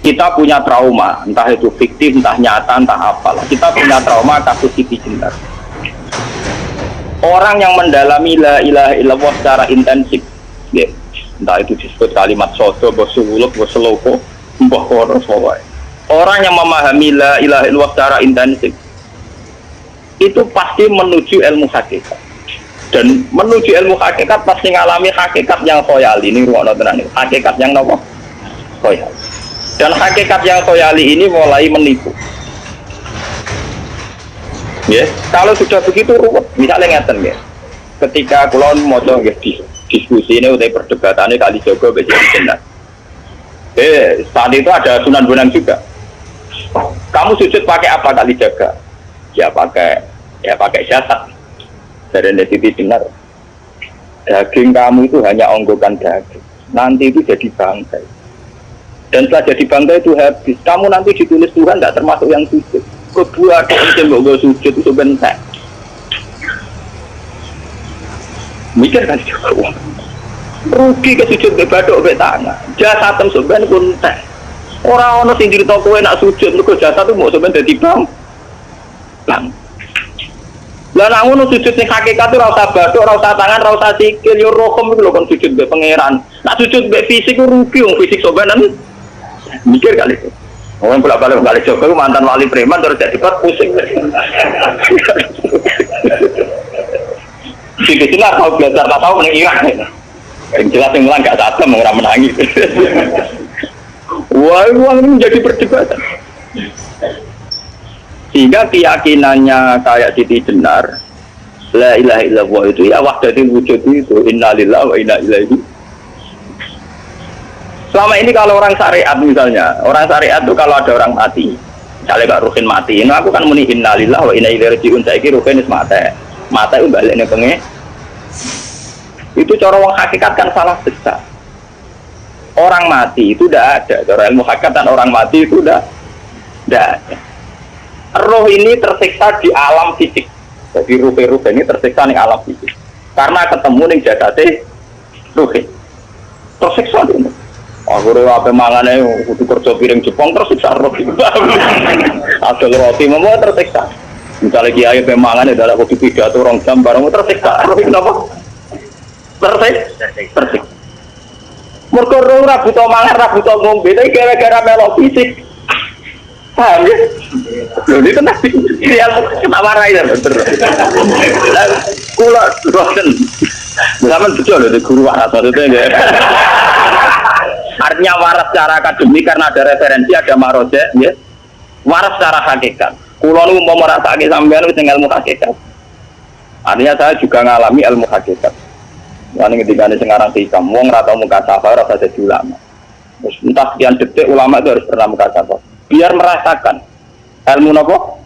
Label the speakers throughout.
Speaker 1: Kita punya trauma, entah itu fiktif, entah nyata, entah apalah. Kita punya trauma kasus Siti Jenar. Orang yang mendalami la ilaha illallah secara intensif, ya, entah itu disebut kalimat sodo, bosuluk, boseloko, mbah kono semua. Orang yang memahami la ilaha illallah secara intensif, itu pasti menuju ilmu hakikat. Dan menuju ilmu hakikat pasti ngalami hakikat yang khoyali. Ini ruang tenan, hakikat yang apa? Khoyali. Dan hakikat yang khoyali ini mulai menipu. Ya, kalau sudah begitu ruwet, misalnya ngeten ya. Ketika kula maca nggih diskusi ini udah perdebatannya kali Jogo besi Jenar. Saat itu ada Sunan Bonang juga. Kamu sujud pakai apa kali jaga? Ya pakai jasad. Dari Siti Jenar. Daging kamu itu hanya onggokan daging. Nanti itu jadi bangkai. Dan setelah jadi bangga itu habis. Kamu nanti ditulis Tuhan tidak termasuk yang sujud. Kedua ada yang mau sujud itu bentar. Mikir kan juga. Rugi ke sujud ke badok ke tanah. Jasa tem sebenarnya pun tak. Orang-orang sing cerita kowe nak sujud mergo jasa itu mau sebenarnya jadi bang. Lah nak ngono sujud ning hakikat ora usah badok, ora usah tangan, ora usah sikil, yo rokom iku lho kon sujud mbek pangeran. Nak sujud mbek fisik ku rugi wong fisik sebenarnya. Mikir kali itu. Orang bolak-balik kali Jogo mantan wali preman terus jadi pusing. Siti Jenar tahu belajar tak tahu menang Irak. Yang jelas yang bilang gak satem orang menangis. Wah, uang ini menjadi perdebatan. Sehingga keyakinannya kayak Siti Jenar, la ilaha illallah itu ya wahdatul wujud itu innalillahi wa inna ilaihi. Selama ini kalau orang syariat misalnya, orang syariat itu kalau ada orang mati, misalnya Kak Ruhin mati, ini aku kan muni innalillahi wa inna ilaihi raji'un, saiki Ruhin wis mati itu balik ning pengen. Itu cara wong hakikat kan salah besar. Orang mati itu tidak ada, cara ilmu hakikat dan orang mati itu tidak ada. Roh ini tersiksa di alam fisik. Jadi ruh ini tersiksa di alam fisik. Karena ketemu ning jasate Ruhin. Tersiksa ini. Aku apa mangane kudu kerja piring Jepang tersiksa roh. Asal roti mau tersiksa. Misalnya kiai pemangane dalam kudu pidato 2 jam bareng tersiksa. Roh kenapa? Tersiksa. Mergo roh ra butuh mangan, ra butuh ngombe, tapi gara-gara melok fisik. Paham ya? Lho itu nanti real ketawarai ya bener. Lah kula boten. Zaman betul lho guru waras maksudnya ya. Artinya waras secara akademik karena ada referensi, ada marojek, ya. Waras secara hakikat. Kulo nu mau merasake sampean wis ilmu hakikat. Artinya saya juga ngalami ilmu hakikat. Wani ketika sekarang hikam, wong ora tau muka safar ora jadi ulama. Terus entah sekian detik ulama itu harus pernah muka safar. Biar merasakan ilmu nopo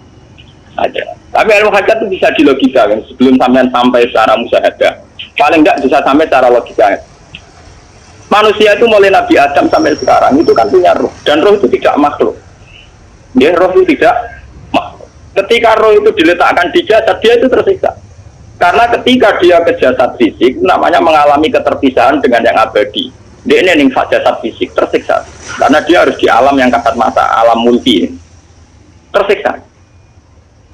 Speaker 1: ada. Tapi ilmu hakikat itu bisa dilogika kan sebelum sampean sampai secara musyahadah. Paling enggak bisa sampai secara logika. Manusia itu mulai Nabi Adam sampai sekarang itu kan punya roh, dan roh itu tidak makhluk. Ya, roh itu tidak makhluk. Ketika roh itu diletakkan di jasad, dia itu tersiksa. Karena ketika dia ke jasad fisik, namanya mengalami keterpisahan dengan yang abadi. Dia ini jasad fisik tersiksa. Karena dia harus di alam yang kasat mata, alam mulki. Tersiksa.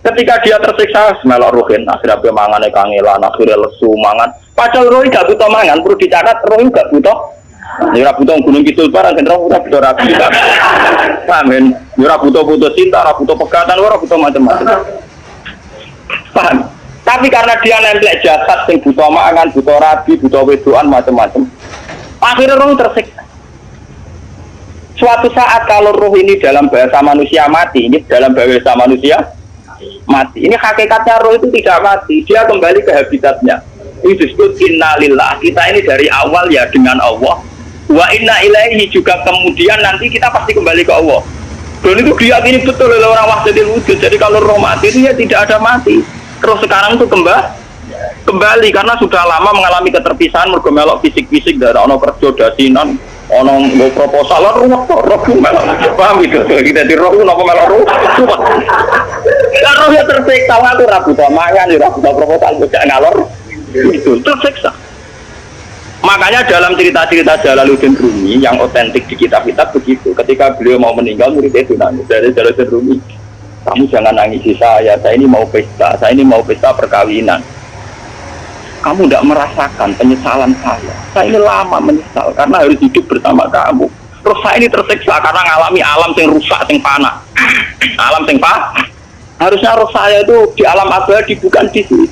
Speaker 1: Ketika dia tersiksa, melok ruhin, akhirnya dia mangannya kangelan, akhirnya lesu, mangan. Padahal roh gak butuh mangan, perlu dicatat, roh gak butuh. Ini butuh gunung kidul barang, kan roh butuh rapi. Paham kan? Ini butuh cinta, butuh pegatan, butuh macam-macam. Paham? Tapi karena dia nemplek jasad, yang butuh mangan, butuh rabi, butuh wedoan, macam-macam. Akhirnya roh tersiksa. Suatu saat kalau roh ini dalam bahasa manusia mati, ini dalam bahasa manusia mati. Ini hakikatnya roh itu tidak mati, dia kembali ke habitatnya. Ini disebut innalillah. Kita ini dari awal ya dengan Allah. Wa inna ilaihi juga kemudian nanti kita pasti kembali ke Allah. Dan itu diyakini betul oleh orang wahdatul wujud. Jadi kalau roh mati itu ya tidak ada mati. Roh sekarang itu kembali karena sudah lama mengalami keterpisahan mergo melok fisik-fisik dari ono kerja dasinan, ono nggo proposal roh melok. Paham gitu. Kita di roh napa melok roh. Lah roh ya tersiksa aku ra butuh mangan, ra butuh proposal gak ngalor. Itu tersiksa. Makanya dalam cerita-cerita Jalaluddin Rumi yang otentik di kitab-kitab begitu. Ketika beliau mau meninggal, muridnya itu nangis dari Jalaluddin Rumi. Kamu jangan nangisi saya ini mau pesta, saya ini mau pesta perkawinan. Kamu tidak merasakan penyesalan saya. Saya ini lama menyesal karena harus hidup bersama kamu. Terus saya ini tersiksa karena ngalami alam yang rusak, yang panah. Alam yang panah. Harusnya roh saya itu di alam abadi, bukan di sini.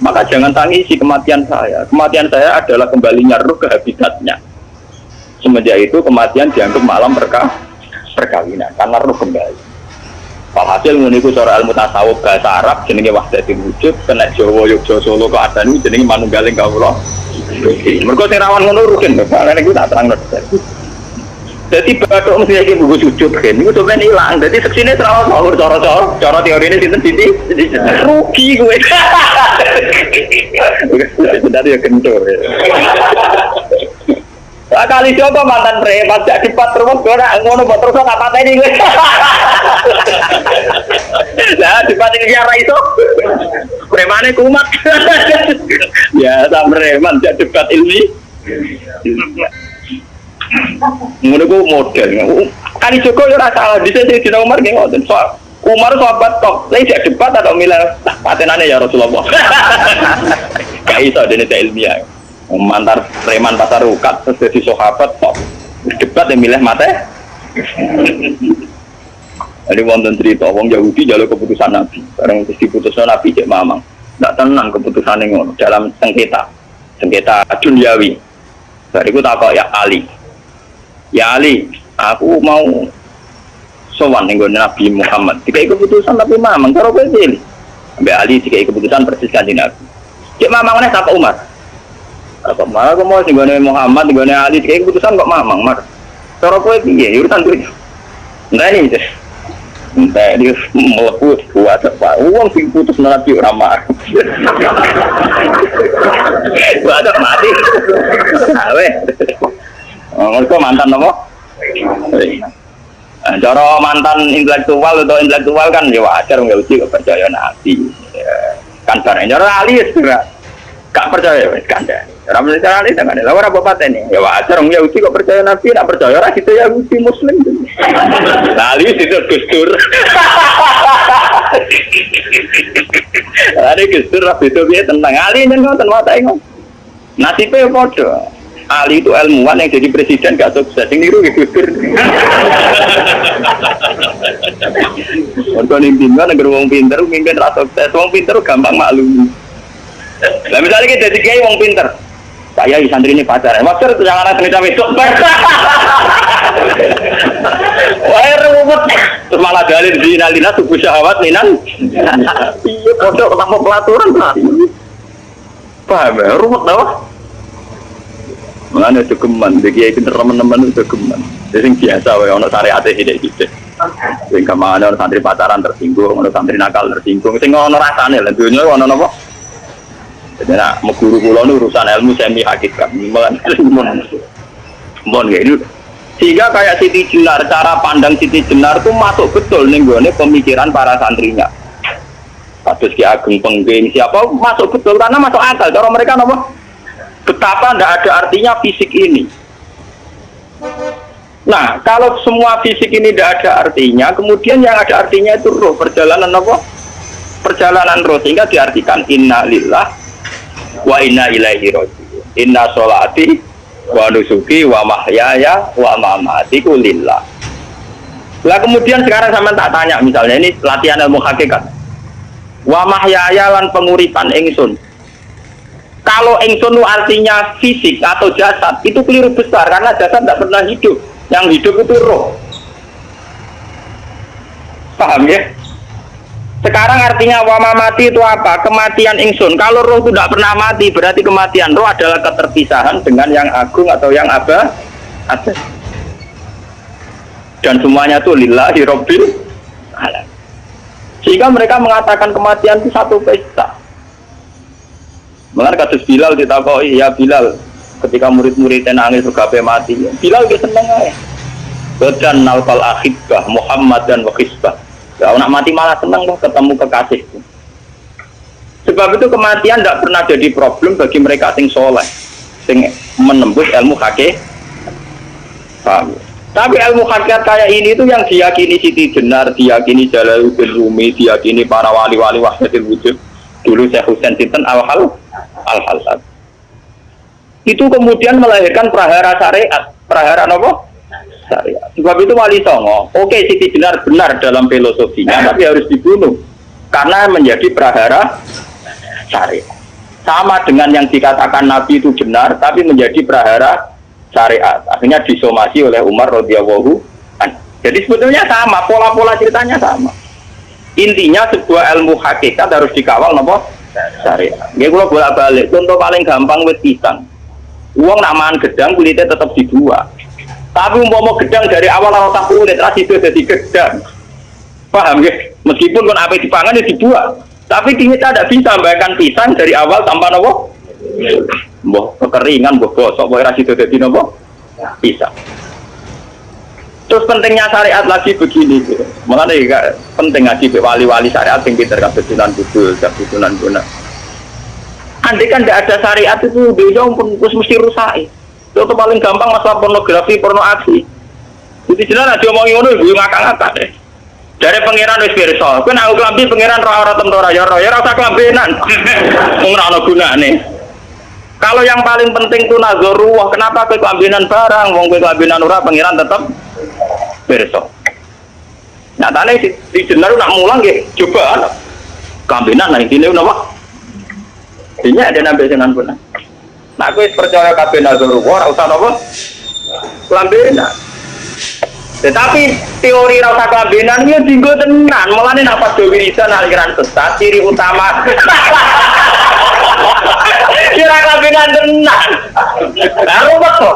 Speaker 1: Maka jangan tangisi kematian saya. Kematian saya adalah kembalinya roh ke habitatnya. Semenjak itu kematian dianggap malam perkawinan karena roh kembali. Walhasil meniku cara ilmu tasawuf bahasa Arab jenenge wahdatul wujud, kena Jawa Yogyakarta Solo kok adane jenenge manunggaling kawula. Mergo sing rawan ngono rugen, Bapak niku tak terangno. Dadi bathuk mesti iki buku sujud kan niku sampeyan ilang. Dadi seksine terlalu cara teorine sinten sini rugi kowe. Sebenarnya ya kentur. Lah kali coba mantan preman jak dipat terus ora ngono mbok terus tak pateni kowe. Lah dipat iki ora iso. Premane kumat. Ya tak preman jak debat ilmi. Ngono ku model. Kali Joko yo ora salah dhisik Sayyidina Umar nggih ngoten. Umar sahabat tok. Lah jak debat atau milih patenane ya Rasulullah. Gak iso dene ilmiah. Mantar preman pasar ukat terus jadi sahabat kok debat yang milih mate. Jadi wonten cerita wong Yahudi jaluk keputusan Nabi, bareng terus diputusno Nabi cek mamang. Ndak tenang keputusane ngono dalam sengketa duniawi. Bariku takok ya Ali. Ya Ali, aku mau sowan ning Nabi Muhammad. Dikai keputusan Nabi mamang karo kowe pilih. Ambek Ali dikai keputusan persis kanjeng Nabi. Cek mamang meneh takok Umar. Apa malah aku mau singgone Muhammad, singgone Ali, kayak keputusan kok mamang, Mar. Cara kowe piye? Urusan kowe. Nah ini deh. Entah dia meleput kuat apa. Uang sing putus Nabi ora mar. Waduh mati. Awe. Ngono mantan apa? Cara mantan intelektual atau intelektual kan ya wajar nggak uji kepercayaan Nabi. Kan bareng cara Ali ya gak percaya wis kandhane. Ora percaya Ali dengan lha ora bapak ini. Ya wajar wong Yahudi kok percaya Nabi, nak percaya ora gitu Yahudi Muslim. Ali itu Gustur. Ada Gustur itu piye tentang Ali nyen ngoten watake ngono. Nasibe padha. Ali itu ilmuwan yang jadi presiden gak sukses, sing niru Gustur. Untuk pimpin negara wong pinter, mimpin ra sukses, wong pinter gampang maklum. Lah misalnya kita jadi kiai wong pinter, saya di santri ini pacaran, maksud jangan ada cerita besok. Wah ruwet, terus malah dalil di nalina tubuh syahwat ninan. Iya pondok tanpa pelaturan lah. Paham ya, ruwet dah. Mengenai jogeman, di kiai pinter teman-teman itu jogeman. Jadi biasa, orang syariat ini gitu. Sehingga mana orang santri pacaran tersinggung, orang santri nakal tersinggung. Sehingga orang rasanya lah, dunia orang apa? Jadi nak guru kula nu urusan ilmu semi hakikat, mon gitu. Sehingga kayak Siti Jenar, cara pandang Siti Jenar itu masuk betul nih gue pemikiran para santrinya. Kados Ki Ageng Pengging siapa masuk betul karena masuk akal. Cara mereka apa? Betapa tidak ada artinya fisik ini. Nah, kalau semua fisik ini tidak ada artinya, kemudian yang ada artinya itu roh, perjalanan apa? Perjalanan roh, sehingga diartikan inna lillah wa inna ilaihi raji'un. Inna sholati wa nusuki wa mahyaya wa mamati lillah. Lah kemudian sekarang sama tak tanya misalnya ini latihan ilmu hakikat. Wa mahyaya lan penguripan ingsun. Kalau ingsun artinya fisik atau jasad itu keliru besar karena jasad tidak pernah hidup. Yang hidup itu roh. Paham ya? Sekarang artinya wama mati itu apa? Kematian ingsun. Kalau roh itu tidak pernah mati, berarti kematian roh adalah keterpisahan dengan yang agung atau yang ada. Dan semuanya itu lillahi rabbil alamin. Sehingga mereka mengatakan kematian itu satu pesta. Mengenai kasus Bilal ditakoi, ya Bilal, ketika murid-muridnya nangis kegape mati, Bilal dia seneng aja. Badan nalfal akhibah Muhammad dan wakisbah. Ya, nak mati malah senang loh ketemu kekasihku. Sebab itu kematian tidak pernah jadi problem bagi mereka sing soleh. sing menembus ilmu hakikat. Paham? Tapi ilmu hakikat kayak ini itu yang diyakini Siti Jenar, diyakini Jalaluddin Rumi, diyakini para wali-wali wahdatul wujud. Dulu Syekh Husain Sinten Al-Halsad. Itu kemudian melahirkan prahara syariat. Prahara apa? Syariat. Sebab itu Wali Songo, oke Siti Jenar benar dalam filosofinya, tapi harus dibunuh karena menjadi prahara syariat. Sama dengan yang dikatakan Nabi itu benar, tapi menjadi prahara syariat. Akhirnya disomasi oleh Umar radhiyallahu anhu. Jadi sebetulnya sama, pola-pola ceritanya sama. Intinya sebuah ilmu hakikat harus dikawal napa? Syariat. Nggih kula bolak-balik, contoh paling gampang wit pisang. Wong nak mangan gedang kulitnya tetap dibuat. Tapi umpama gedang dari awal ora usah kulit, ra sido dadi gedang. Paham nggih? Meskipun kon ape dipangan ya dibuat. Tapi kita tidak bisa membayangkan pisang dari awal tanpa napa? Mbah kekeringan, mbah bosok, mbah ra sido dadi napa? Pisang. Terus pentingnya syariat lagi begini, malah penting ngaji wali-wali syariat yang pinter kabeh Sunan Kudus, Sunan Bonang. Andai kan tidak ada syariat itu dia pun mesti rusak. Itu paling gampang masalah pornografi, porno aksi. Jadi jelas aja omongi ngono ibu ngakak-ngakak deh. Dari pangeran wis pirsa, kowe nek klambi pangeran ora tentara ya ora usah klambenan. Wong ora ono gunane. Kalau yang paling penting itu nazarullah, kenapa kowe klambenan barang, wong kowe klambenan ora pangeran tetap pirsa. Nyatane di jenar nak mulang nggih coba klambenan nah intine napa? Ini ada nabi dengan benar. Nah, aku percaya kabeh nazarullah, ora usah napa? Klambenan. Tetapi teori ora usah klambenan iki dienggo tenan, mulane nek pas Dewi Risa aliran sesat ciri utama. Kira klambenan tenan. Lalu betul.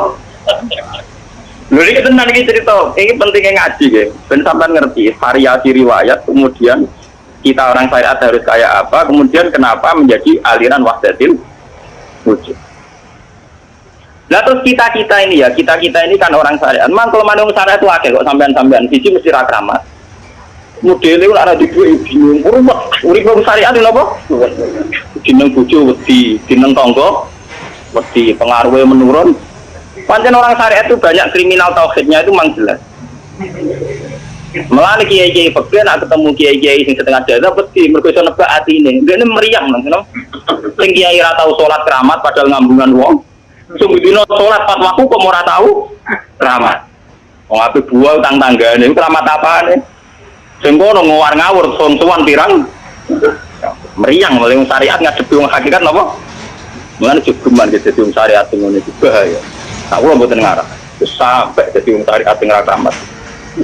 Speaker 1: Lho iki tenan iki cerita, iki pentingnya ngaji nggih. Ben sampean ngerti variasi riwayat kemudian kita orang syariat harus kayak apa, kemudian kenapa menjadi aliran wahdatul wujud. Nah terus kita ini ya, kita ini kan orang syariat. Memang kalau manung syariat itu akeh kok sampean siji mesti ra kramat. Modele ora ada duwe bingung, urip syariat lho apa? Jeneng bojo wedi, jeneng tangga wedi, pengaruhe menurun. Pancen orang syariat itu banyak kriminal tauhidnya itu memang jelas. Melani kiai-kiai fakir nak ketemu kiai-kiai sing setengah jaga pasti mergo iso nebak atine. Dene meriang nang ngono. Sing kiai ora tau salat keramat padahal ngambungan wong. Sing dino salat pas waktu kok ora tau keramat. Wong ape buah utang tanggane keramat apane? Sing kono ngawur-ngawur son-sowan pirang. Meriang oleh syariat ngadepi wong hakikat napa? Mulane jogeman dadi wong syariat ngono iki bahaya. Tak kula mboten ngarah. Wis sampai dadi wong syariat sing ora keramat.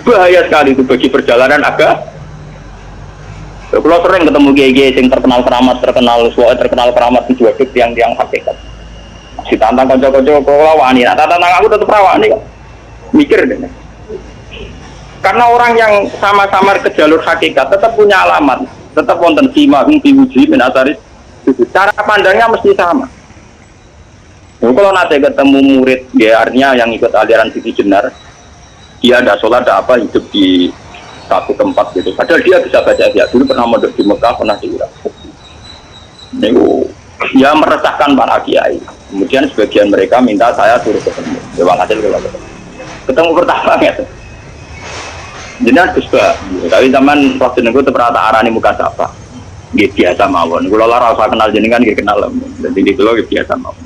Speaker 1: Bahaya sekali itu bagi perjalanan agak. Kalau sering ketemu kiai-kiai yang terkenal keramat juga yang hakikat. Si tantang kocok-kocok kalau wani, nah tantang aku tetap rawani kok. Mikir deh. Karena orang yang sama-sama ke jalur hakikat tetap punya alamat, tetap wonten sima diuji menasaris. Cara pandangnya mesti sama. Kalau nanti ketemu murid, dia artinya yang ikut aliran Siti Jenar. Dia ada sholat, ada apa, hidup di satu tempat gitu. Padahal dia bisa baca ayat dulu, pernah mondok di Mekah, pernah di Irak. Dia meresahkan para kiai. Kemudian sebagian mereka minta saya suruh ketemu. Dewan hasil ketemu pertama gitu. Jadi harus tapi zaman waktu itu terperata arani muka siapa? Gitu biasa mawon. Kalau lara usah kenal jenengan, gitu kenal. Jadi gitu loh biasa mawon.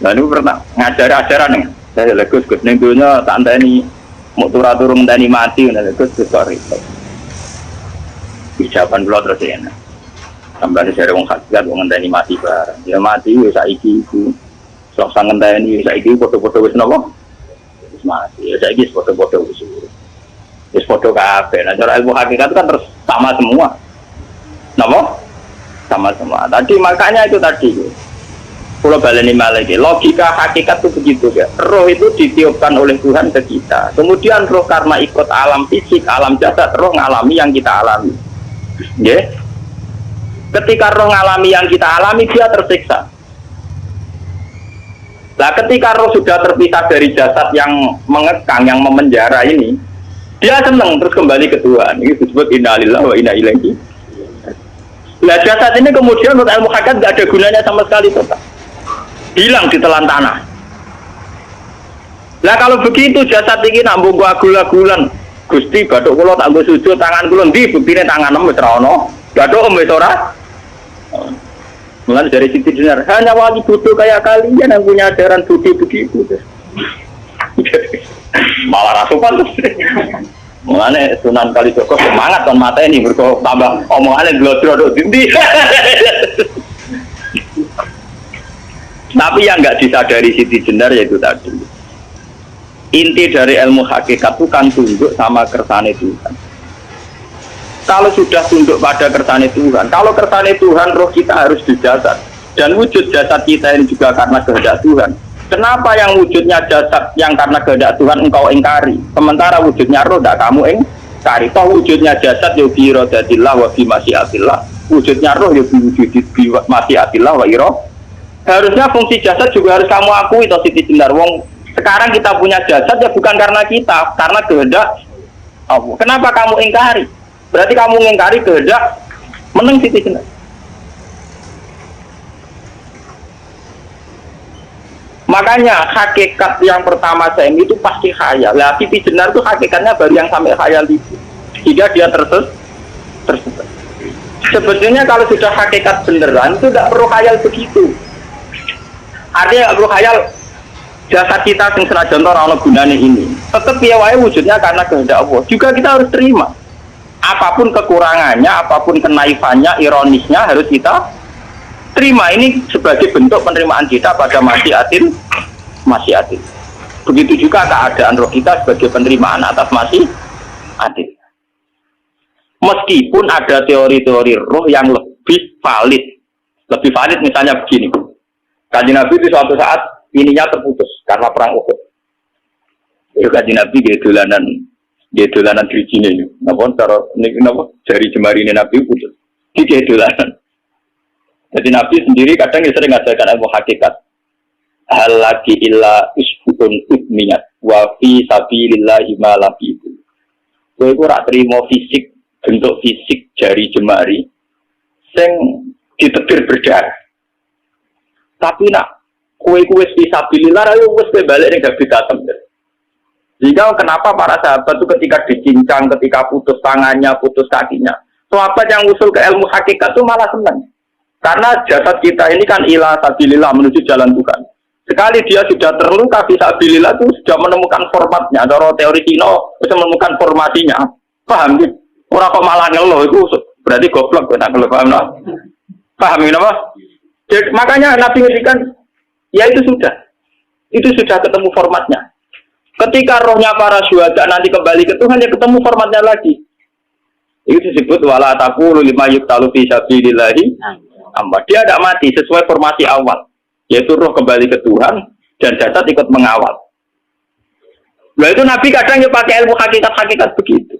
Speaker 1: Dan itu pernah ngajar-ajaran nih. Saya legus ning dunya tak anteni mau turun tani mati legus sorry. Ucapan kula terus ya. Sampai dari wong hakikat wong ngenteni mati bareng. Ya mati wis saiki iku. Sok sang ngenteni saiki foto-foto wis napa? Wis mati. Ya saiki foto-foto wis. Wis foto kabeh. Nah cara ilmu hakikat itu kan terus sama semua. Napa? Sama semua. Tadi makanya itu tadi. Kalau baleni malagi, logika hakikat itu begitu ya. Roh itu ditiupkan oleh Tuhan ke kita. Kemudian roh karena ikut alam fisik, alam jasad, roh ngalami yang kita alami. Ya. Ketika roh ngalami yang kita alami, dia tersiksa. Nah, ketika roh sudah terpisah dari jasad yang mengekang, yang memenjara ini, dia senang terus kembali ke Tuhan. Ini disebut inna lillahi wa inna ilaihi. Nah, jasad ini kemudian menurut ilmu hakikat tidak ada gunanya sama sekali total. hilang di telan tanah. Lah kalau begitu jasad ini nak mbok agul-agulan. Gusti bathuk kula tak nggo sujud tangan kula ndi buktine tangan wis ora ono. Bathuk wis ora. Mulai dari Siti Jenar, hanya wali bodoh kayak kalian yang punya ajaran budi begitu. Malah rasukan tuh. Mulane Sunan Kalijaga semangat kon mata ini berko tambah omongannya glodro dindi. Tapi yang nggak disadari Siti Jenar yaitu tadi. Inti dari ilmu hakikat itu kan tunduk sama kersane Tuhan. Kalau sudah tunduk pada kersane Tuhan, kalau kersane Tuhan roh kita harus di jasad. Dan wujud jasad kita ini juga karena kehendak Tuhan. Kenapa yang wujudnya jasad yang karena kehendak Tuhan engkau ingkari? Sementara wujudnya roh tidak kamu ingkari. Toh wujudnya jasad ya bi iradatillah wa bi masyiatillah. Wujudnya roh ya bi masyiatillah wa iro. Harusnya fungsi jasad juga harus kamu akui toh Siti Jenar. Wong sekarang kita punya jasad ya bukan karena kita, karena kehendak Allah. Kenapa kamu ingkari? Berarti kamu ingkari kehendak meneng Siti Jenar. Makanya hakikat yang pertama saya itu pasti khayal. Lah Siti Jenar itu hakikatnya baru yang sampai khayal itu. Jika dia tersesat. Sebetulnya kalau sudah hakikat beneran itu tidak perlu khayal begitu. Artinya tidak perlu khayal jasad kita yang senajan orang gunanya ini. Tetap ya wae wujudnya karena kehendak Allah. Juga kita harus terima. Apapun kekurangannya, apapun kenaifannya, ironisnya harus kita terima. Ini sebagai bentuk penerimaan kita pada masyiatin. Begitu juga keadaan roh kita sebagai penerimaan atas masyiatin. Meskipun ada teori-teori roh yang lebih valid misalnya begini. Kanjeng Nabi itu suatu saat ininya terputus karena perang Uhud. Itu Kanjeng Nabi dia dolanan dirijine ini. Napa jari jemari ini Nabi putus. Dia dolanan. Jadi Nabi sendiri kadang sering ngajarkan ilmu hakikat. Hal lagi illa isbutun udniyat wa fi sabilillahi ma labidu. Kowe ora trimo fisik, bentuk fisik jari jemari sing ditebir berdarah. Tapi nak kowe fi sabilillah ayo wis balik ning Gabidatem. Jika kenapa para sahabat itu ketika dicincang, ketika putus tangannya, putus kakinya, sahabat yang usul ke ilmu hakikat itu malah senang. Karena jasad kita ini kan ila sabilillah menuju jalan Tuhan. Sekali dia sudah terluka fi sabilillah itu sudah menemukan formatnya. Ada teori Cina bisa menemukan formasinya. Paham gitu? Orang kok malah ngeluh itu berarti goblok kan kalau paham no? Paham ini apa? Jadi, makanya Nabi ngertikan ya itu sudah ketemu formatnya. Ketika rohnya para syuhada nanti kembali ke Tuhan, ya ketemu formatnya lagi. Itu disebut wala taqulu lima yuqtalu fi sabilillahi amma. Dia tidak mati sesuai formasi awal, yaitu roh kembali ke Tuhan dan jasad ikut mengawal. Nah itu Nabi kadang ya pakai ilmu hakikat begitu.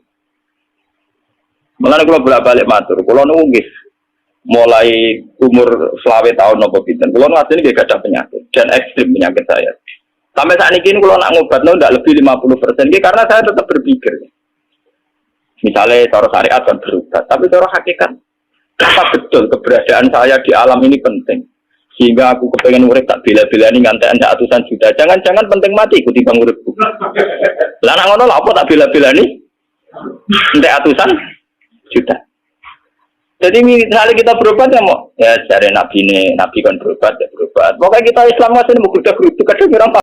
Speaker 1: Mengenai kalau bolak-balik matur, kalau nunggis mulai umur selawe tahun nopo pinten, kalau ngasih ini gak ada penyakit dan ekstrim penyakit saya. Sampai saat ini kalau nak ngobat tidak lebih 50%, karena saya tetap berpikir. Misalnya cara syariat kan berubah, tapi cara hakikat apa betul keberadaan saya di alam ini penting. Sehingga aku kepengen urip tak bela-bela ini ngantekan atusan juta. Jangan-jangan penting mati ikuti bang uripku. Lah nak ngono apa tak bela-bela ini? Ngantek atusan juta. Jadi misalnya kita berobat ya mau, ya cari nabi kan berobat ya berobat. Pokoknya kita Islam masih mau geruduk kadang orang